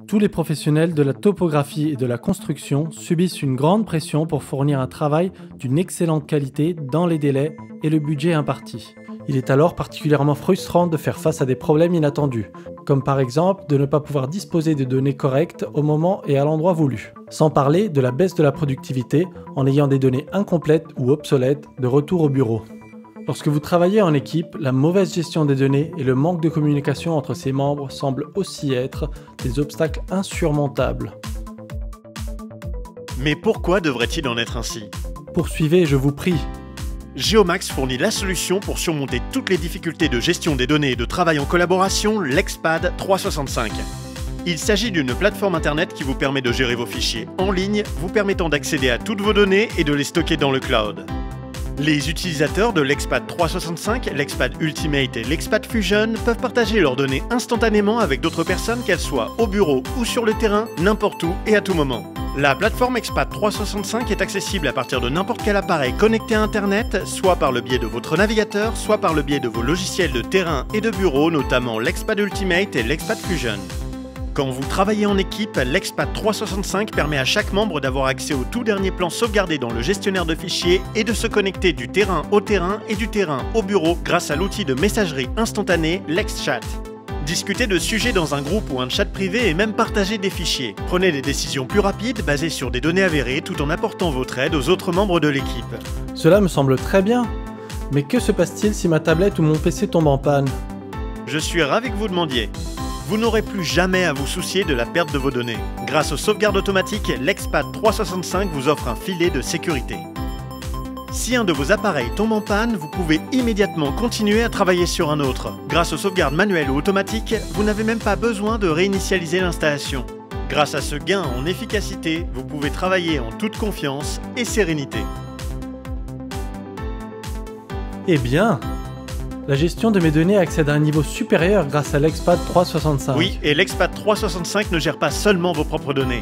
Tous les professionnels de la topographie et de la construction subissent une grande pression pour fournir un travail d'une excellente qualité dans les délais et le budget imparti. Il est alors particulièrement frustrant de faire face à des problèmes inattendus, comme par exemple de ne pas pouvoir disposer de données correctes au moment et à l'endroit voulu. Sans parler de la baisse de la productivité en ayant des données incomplètes ou obsolètes de retour au bureau. Lorsque vous travaillez en équipe, la mauvaise gestion des données et le manque de communication entre ses membres semblent aussi être des obstacles insurmontables. Mais pourquoi devrait-il en être ainsi? Poursuivez, je vous prie. Geomax fournit la solution pour surmonter toutes les difficultés de gestion des données et de travail en collaboration, l'Expad 365. Il s'agit d'une plateforme internet qui vous permet de gérer vos fichiers en ligne, vous permettant d'accéder à toutes vos données et de les stocker dans le cloud. Les utilisateurs de l'Expad 365, l'Expad Ultimate et l'Expad Fusion peuvent partager leurs données instantanément avec d'autres personnes, qu'elles soient au bureau ou sur le terrain, n'importe où et à tout moment. La plateforme Expad 365 est accessible à partir de n'importe quel appareil connecté à Internet, soit par le biais de votre navigateur, soit par le biais de vos logiciels de terrain et de bureau, notamment l'Expad Ultimate et l'Expad Fusion. Quand vous travaillez en équipe, l'Expad 365 permet à chaque membre d'avoir accès au tout dernier plan sauvegardé dans le gestionnaire de fichiers et de se connecter du terrain au terrain et du terrain au bureau grâce à l'outil de messagerie instantanée l'Exchat. Discutez de sujets dans un groupe ou un chat privé et même partager des fichiers. Prenez des décisions plus rapides basées sur des données avérées tout en apportant votre aide aux autres membres de l'équipe. Cela me semble très bien. Mais que se passe-t-il si ma tablette ou mon PC tombe en panne? Je suis ravi que vous demandiez. Vous n'aurez plus jamais à vous soucier de la perte de vos données. Grâce aux sauvegardes automatiques, l'Expad 365 vous offre un filet de sécurité. Si un de vos appareils tombe en panne, vous pouvez immédiatement continuer à travailler sur un autre. Grâce aux sauvegardes manuelles ou automatiques, vous n'avez même pas besoin de réinitialiser l'installation. Grâce à ce gain en efficacité, vous pouvez travailler en toute confiance et sérénité. Eh bien, la gestion de mes données accède à un niveau supérieur grâce à l'Expad 365. Oui, et l'Expad 365 ne gère pas seulement vos propres données.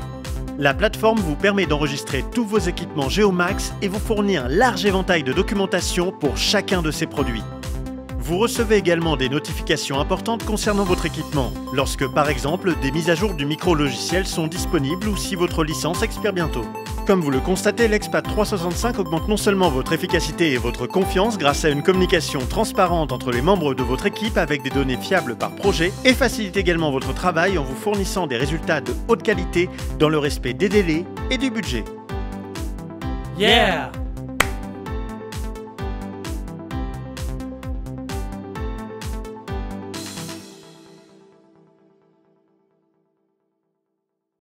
La plateforme vous permet d'enregistrer tous vos équipements Geomax et vous fournit un large éventail de documentation pour chacun de ces produits. Vous recevez également des notifications importantes concernant votre équipement, lorsque par exemple des mises à jour du micro-logiciel sont disponibles ou si votre licence expire bientôt. Comme vous le constatez, l'Expad 365 augmente non seulement votre efficacité et votre confiance grâce à une communication transparente entre les membres de votre équipe avec des données fiables par projet et facilite également votre travail en vous fournissant des résultats de haute qualité dans le respect des délais et du budget. Yeah!